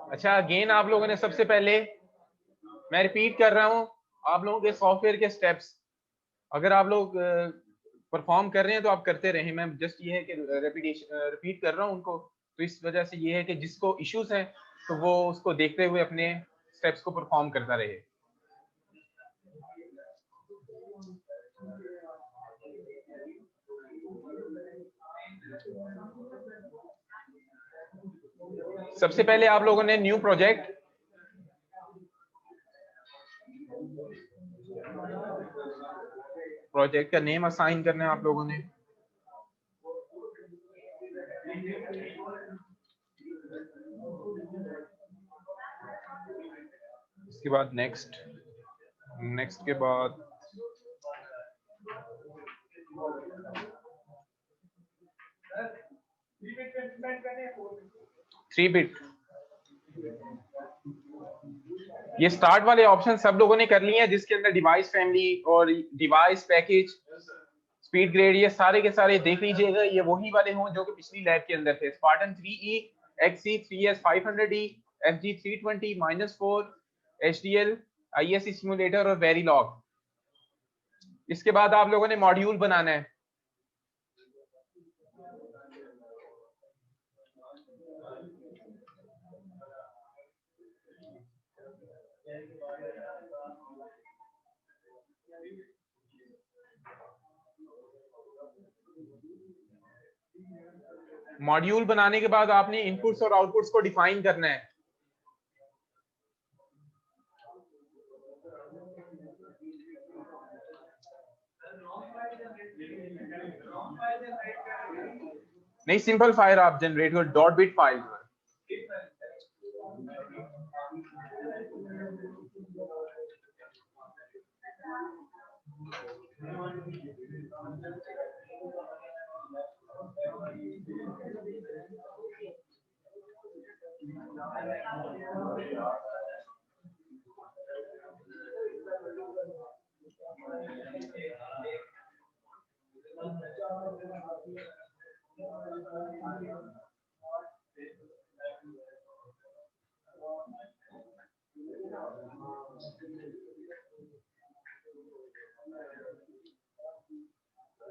अच्छा, अगेन आप लोगों ने सबसे पहले, मैं रिपीट कर रहा हूं, आप लोगों के सॉफ्टवेयर के स्टेप्स अगर आप लोग परफॉर्म कर रहे हैं तो आप करते रहें। मैं जस्ट ये है कि रिपीट कर रहा हूं उनको, तो इस वजह से ये है कि जिसको इश्यूज हैं तो वो उसको देखते हुए अपने स्टेप्स को परफॉर्म करता रहे। सबसे पहले आप लोगों ने न्यू प्रोजेक्ट, का नेम असाइन करना है आप लोगों ने। इसके बाद नेक्स्ट के बाद 3 बिट। ये स्टार्ट वाले ऑप्शन सब लोगों ने कर लिए हैं, जिसके अंदर डिवाइस फैमिली और डिवाइस पैकेज, स्पीड ग्रेड, ये सारे के सारे देख लीजिएगा, ये वही वाले हों जो कि पिछली लैब के अंदर थे। Spartan 3E, XC 3S 500E, FG 320, -4, HDL, ISC simulator और वेरीलॉग। इसके बाद आप लोगों ने मॉड्यूल बनाना है। मॉड्यूल बनाने के बाद आपने इनपुट्स और आउटपुट्स को डिफाइन करना है। नहीं, सिंपल फायर आप जनरेट करो, डॉट बिट फाइल।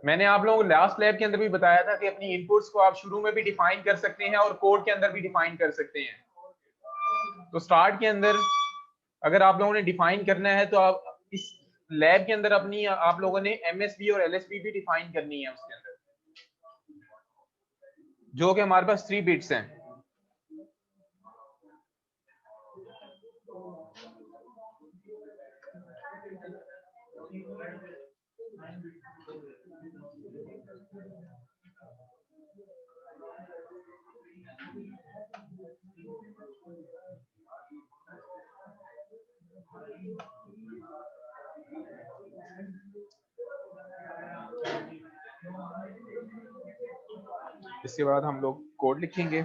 मैंने आप लोगों को लास्ट लैब के अंदर भी बताया था कि अपनी इनपुट्स को आप शुरू में भी डिफाइन कर सकते हैं और कोड के अंदर भी डिफाइन कर सकते हैं। तो स्टार्ट के अंदर अगर आप लोगों ने डिफाइन करना है तो आप इस लैब के अंदर अपनी आप लोगों ने MSB और LSB भी डिफाइन करनी है उसके अंदर, जो कि हमारे पास 3 बिट्स हैं। इसके बाद हम लोग कोड लिखेंगे।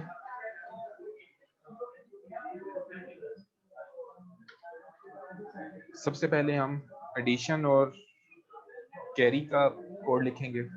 सबसे पहले हम एडिशन और कैरी का कोड लिखेंगे।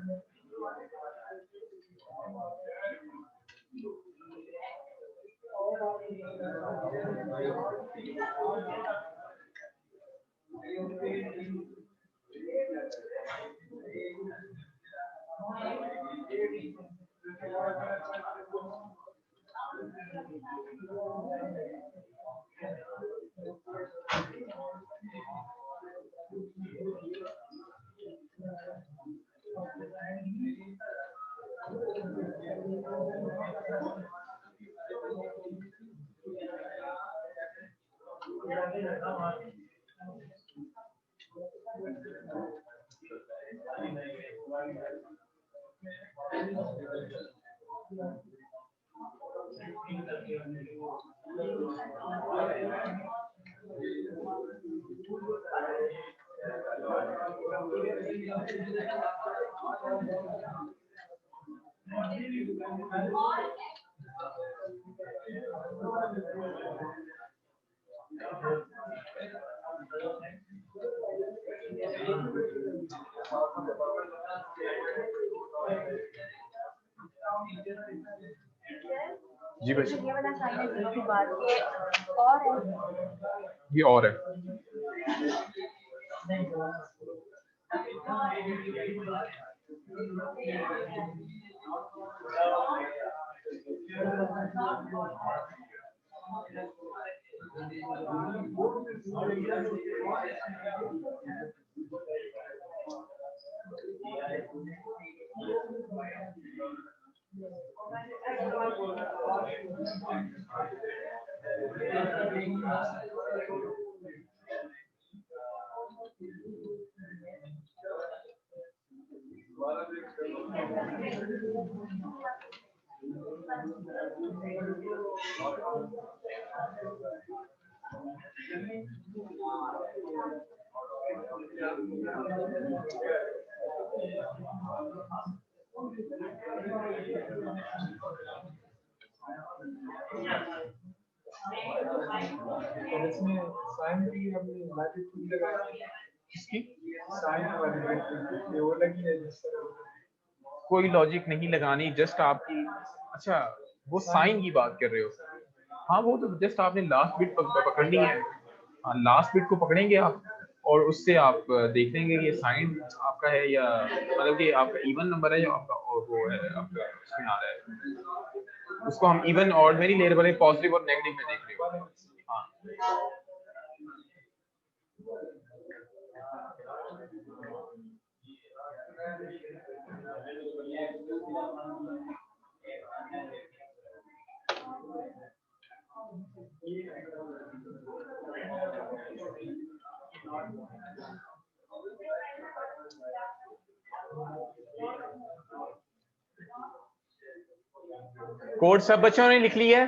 जी बच्चे, ये वाला साइन है जीरो के बाद ये और है। ये और है। कोई लॉजिक नहीं लगानी, जस्ट आपकी, अच्छा वो साइन की बात कर रहे हो? हाँ वो तो जस्ट आपने लास्ट बिट पकड़नी है। हाँ लास्ट बिट को पकड़ेंगे आप, और उससे आप देख लेंगे कि ये साइन आपका है या मतलब कि आपका इवन नंबर है या आपका और वो है आपका उसमें आ रहा है। उसको हम इवन ऑड में नहीं ले रहे, पॉजिटिव और नेगेटिव में देख रहे हो। हाँ कोड सब बच्चों ने लिख लिया है?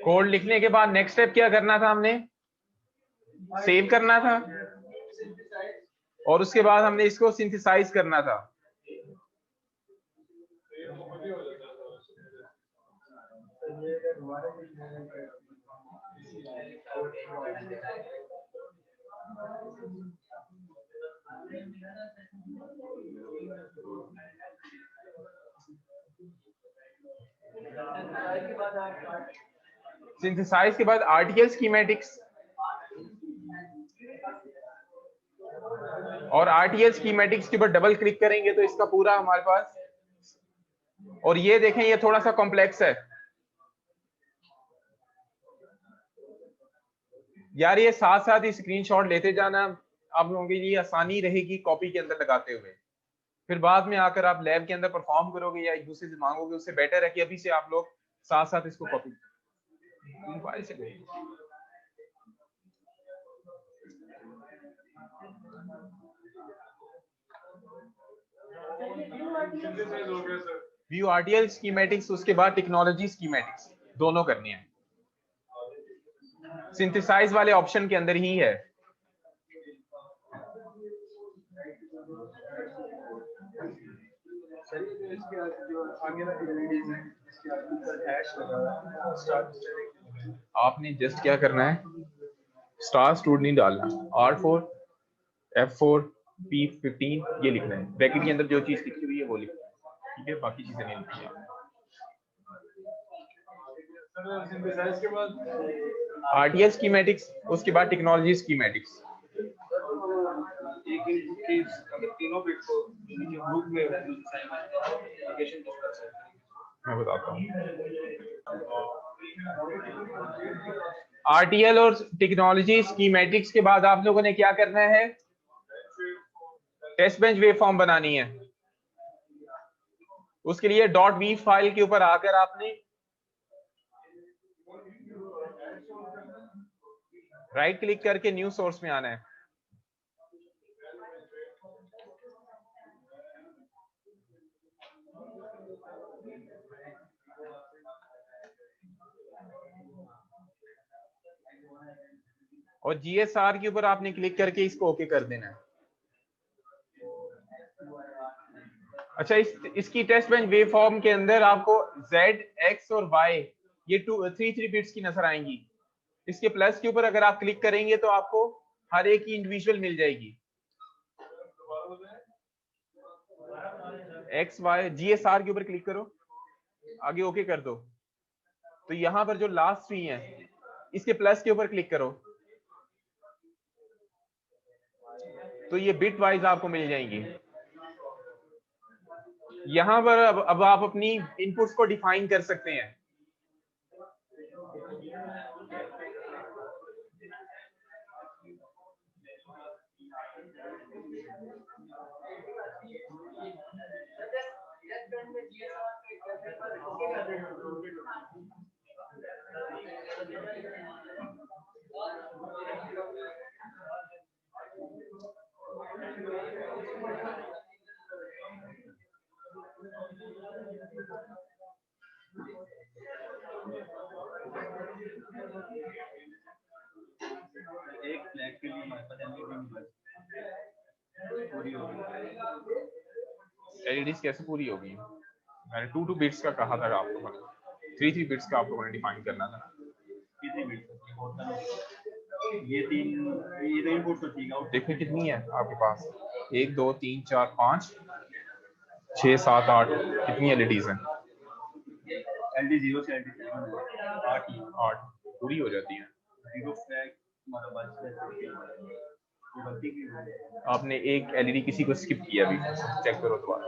कोड लिखने के बाद नेक्स्ट स्टेप क्या करना था? हमने सेव करना था और उसके बाद हमने इसको सिंथेसाइज करना था। सिंथेसाइज के बाद आरटीएल स्कीमेटिक्स, और आरटीएल स्कीमेटिक्स के ऊपर डबल क्लिक करेंगे तो इसका पूरा हमारे पास, और ये देखें ये थोड़ा सा कॉम्प्लेक्स है यार, ये साथ साथ ही स्क्रीनशॉट लेते जाना आप लोगों के लिए आसानी रहेगी कॉपी के अंदर लगाते हुए। फिर बाद में आकर आप लैब के अंदर परफॉर्म करोगे या एक दूसरे से मांगोगे, उससे बेटर है कि अभी से आप लोग साथ साथ इसको कॉपी मोबाइल से करेंगे। व्यू आरटीएल स्कीमेटिक्स, उसके बाद टेक्नोलॉजी स्कीमेटिक्स, दोनों करनी है। सिंथेसाइज वाले ऑप्शन के अंदर ही है। आपने जस्ट क्या करना है, स्टार स्टूड नहीं डालना, R4 F4 P15 ये लिखना है, ब्रैकेट के अंदर जो चीज लिखी हुई है वो लिखना है, ठीक है, बाकी चीजें नहीं लिखनी है। आरटीएल स्कीमेटिक्स, उसके बाद टेक्नोलॉजी स्कीमेटिक्स। मैं बताता हूँ, आरटीएल और टेक्नोलॉजी स्कीमेटिक्स के बाद आप लोगों ने क्या करना है, टेस्ट बेंच वेव फॉर्म बनानी है। उसके लिए .v फाइल के ऊपर आकर आपने राइट क्लिक करके न्यू सोर्स में आना है। और GSR के ऊपर आपने क्लिक करके इसको ओके कर देना है। अच्छा, इसकी टेस्ट बेंच वेव फॉर्म के अंदर आपको Z, X और Y ये 3 बिट्स की नजर आएंगी। इसके प्लस के ऊपर अगर आप क्लिक करेंगे तो आपको हर एक की इंडिविजुअल मिल जाएगी। X, Y, GSR के ऊपर क्लिक करो, आगे ओके कर दो। तो यहां पर जो लास्ट 3 है इसके प्लस के ऊपर क्लिक करो तो ये बिट वाइज आपको मिल जाएंगी। यहां पर अब आप अपनी इनपुट्स को डिफाइन कर सकते हैं। एक फ्लैग के लिए हमारे पास पूरी होगी। एलईडीज कैसे पूरी होगी? मैंने 2 बिट्स का कहा था आपको, 3 बिट्स का आपको मैंने डिफाइन करना था। कितनी बिट्स होता है? ये तो इनपुट तो ठीक है। देखिए कितनी है आपके पास, 1 2 3 4 5 6 7 8 कितनी एलईडीज हैं? LD 0 से LD 7 8 पूरी हो जाती हैं। 0 फ्लैग आपने एक एलईडी किसी को स्किप किया अभी, चेक करो दोबारा।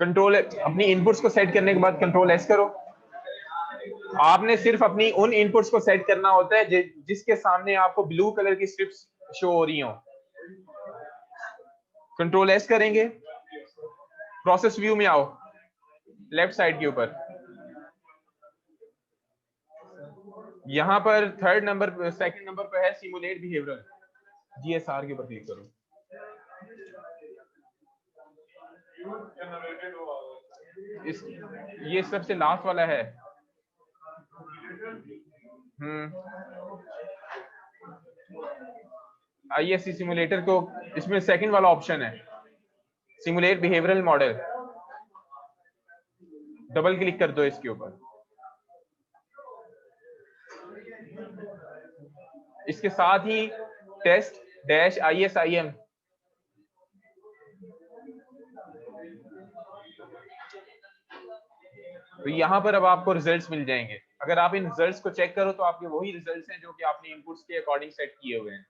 कंट्रोल अपनी इनपुट्स को सेट करने के बाद कंट्रोल एस करो। आपने सिर्फ अपनी उन इनपुट्स को सेट करना होता है जिसके सामने आपको ब्लू कलर की स्ट्रिप्स शो हो रही हो। कंट्रोल एस करेंगे, प्रोसेस व्यू में आओ, लेफ्ट साइड के ऊपर यहां पर सेकंड नंबर पर है सिमुलेट बिहेवियरल, GSR के ऊपर क्लिक करो। ये सबसे लास्ट वाला है। ISC सिमुलेटर को, इसमें सेकंड वाला ऑप्शन है simulate behavioural model, double click कर दो इसके ऊपर। इसके साथ ही टेस्ट डैश ISIM तो यहां पर अब आपको रिजल्ट्स मिल जाएंगे। अगर आप इन रिजल्ट्स को चेक करो तो आपके वही रिजल्ट्स हैं जो कि आपने इनपुट्स के अकॉर्डिंग सेट किए हुए हैं।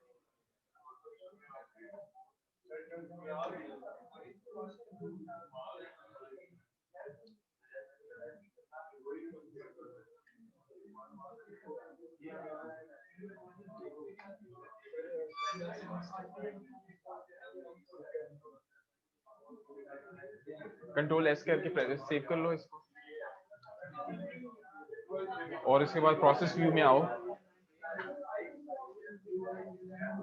कंट्रोल एस करके सेव कर लो इसको और इसके बाद प्रोसेस व्यू में आओ,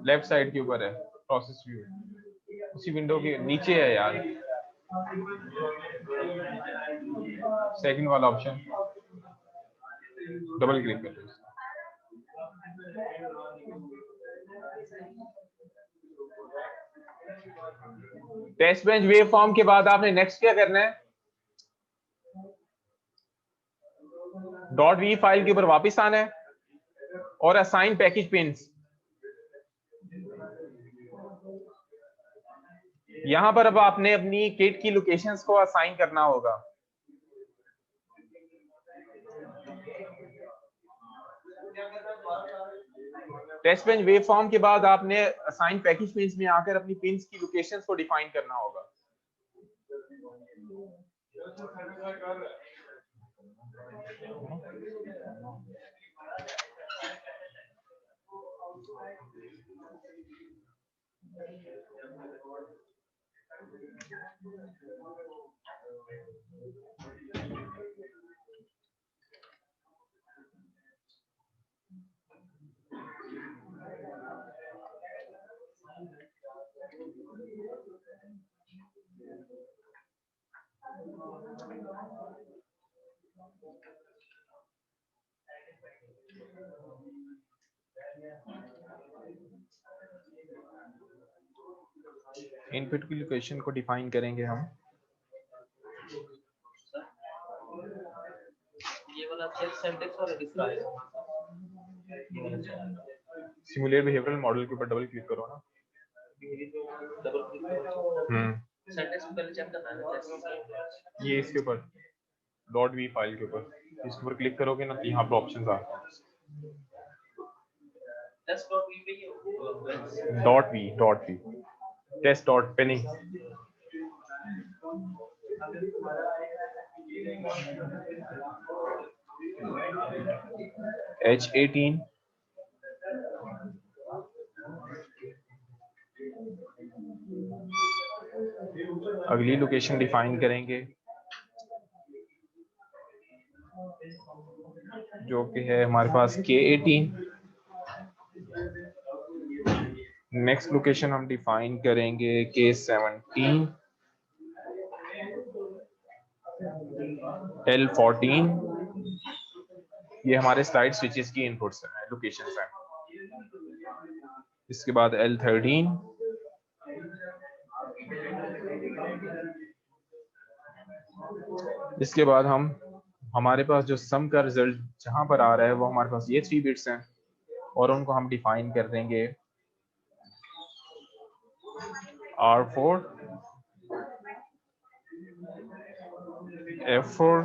लेफ्ट साइड के ऊपर है प्रोसेस व्यू, उसी विंडो के नीचे है यार, सेकंड वाला ऑप्शन, डबल क्लिक कर दो। टेस्ट बेंच वेव फॉर्म के बाद आपने नेक्स्ट क्या करना है, .v फाइल के ऊपर वापस आना है और असाइन पैकेज पिन्स। यहां पर अब आपने अपनी किट की लोकेशंस को असाइन करना होगा। टेस्ट बेंच वेव फॉर्म के बाद आपने असाइन पैकेज पिन्स में आकर अपनी पिन्स की लोकेशंस को डिफाइन करना होगा। इनपुट की लोकेशन को डिफाइन करेंगे हम। ये वाला सिंटेक्स और किसका है? सिमुलेट बिहेवियरल मॉडल के ऊपर डबल क्लिक करो ना। डबल क्लिक सिंटेक्स को पहले चेक करना है। ये इसके ऊपर डॉट वी फाइल के ऊपर इसके ऊपर क्लिक करोगे ना तो यहाँ पे ऑप्शंस आ डॉट वी टेस्ट डॉट पे नहीं। H18 अगली लोकेशन डिफाइन करेंगे जो कि है हमारे पास K18। नेक्स्ट लोकेशन हम डिफाइन करेंगे K17 L14। ये हमारे स्लाइड स्विचेस की इनपुट्स हैं, लोकेशंस हैं। इसके बाद L13 इसके बाद हमारे पास जो सम का रिजल्ट जहां पर आ रहा है वो हमारे पास ये 3 बिट्स हैं और उनको हम डिफाइन कर देंगे R4 F4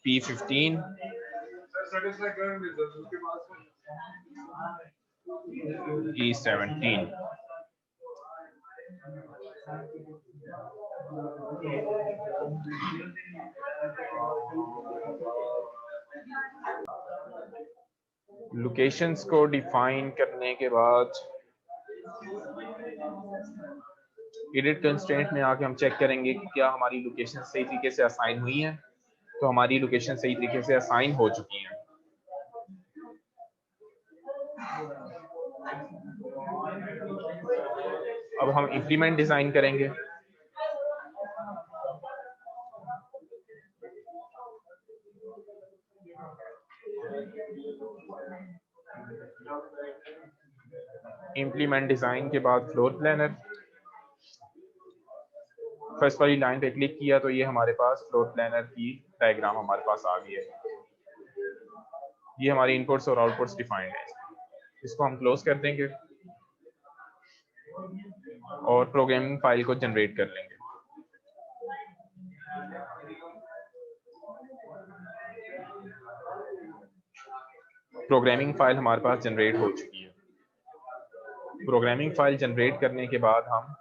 P15 E17। Locations को डिफाइन करने के बाद एडिट कंस्ट्रेंट में आके हम चेक करेंगे कि क्या हमारी लोकेशन सही तरीके से असाइन हुई हैं। तो हमारी लोकेशन सही तरीके से असाइन हो चुकी हैं। अब हम इंप्लीमेंट डिजाइन करेंगे। इंप्लीमेंट डिजाइन के बाद फ्लोर प्लानर, फर्स्ट वाली लाइन पे क्लिक किया तो ये हमारे पास फ्लोर प्लानर की डायग्राम हमारे पास आ गई है। ये हमारी इनपुट्स और आउटपुट्स डिफाइंड है। इसको हम क्लोज कर देंगे और प्रोग्रामिंग फाइल को जनरेट कर लेंगे। प्रोग्रामिंग फाइल हमारे पास जनरेट हो चुकी है। प्रोग्रामिंग फाइल जनरेट करने के बाद हम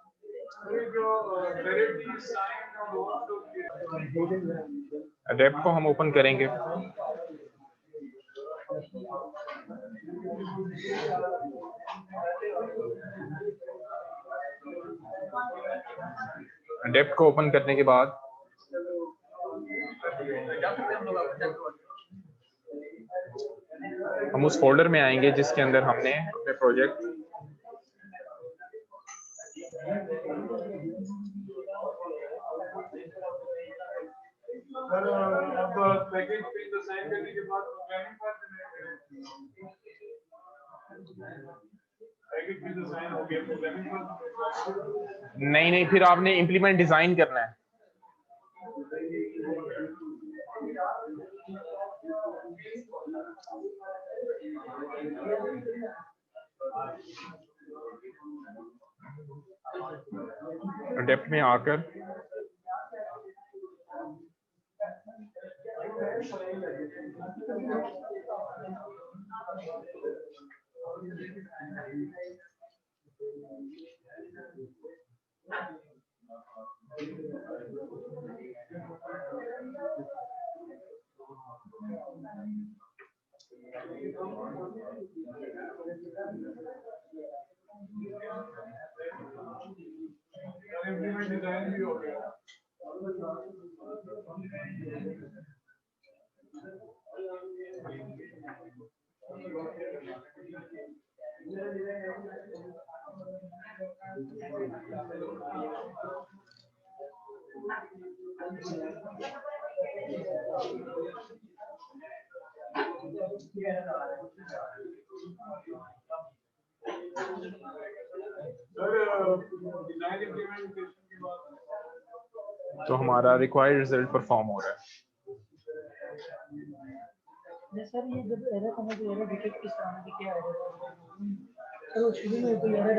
अडेप्ट को हम ओपन करेंगे। अडेप्ट को ओपन करने के बाद हम उस फोल्डर में आएंगे जिसके अंदर हमने अपने प्रोजेक्ट नहीं फिर आपने इंप्लीमेंट डिजाइन करना है। अडेप्ट में आकर डिजाइन भी हो गया। तो हमारा रिक्वायर्ड रिजल्ट परफॉर्म हो रहा है। सर ये जब एरर करना तो एरर डिटेक्ट किस तरह की क्या एरर, चलो शुरू में तो एरर